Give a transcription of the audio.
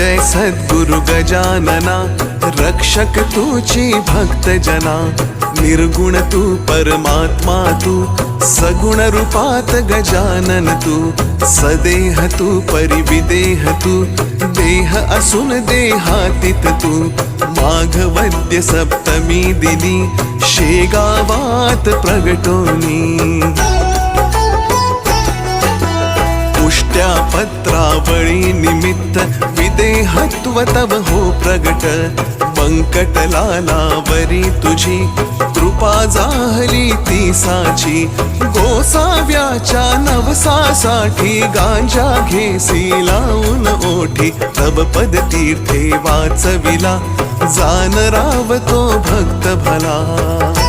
जय सद्गुरु गजानना, रक्षक तूची भक्त जना। निर्गुण तू परमात्मा तू, सगुण रूपात गजानन तू। सदेह तू परिविदेह तू, देह असून देहातीत तू। माघवद्य सप्तमी दिनी, शेगावात प्रगटोनी। पुष्ट्या पत्रावळी निमित्त, विदेहत्व तव हो प्रगट। पंकटलालावरी तुझी, कृपा जाहली ती साची। गोसाव्याच्या नवसासाठी, गांजा घेसी लावून ओठी। तव पद तीर्थे वाचविला, जान राव तो भक्त भला।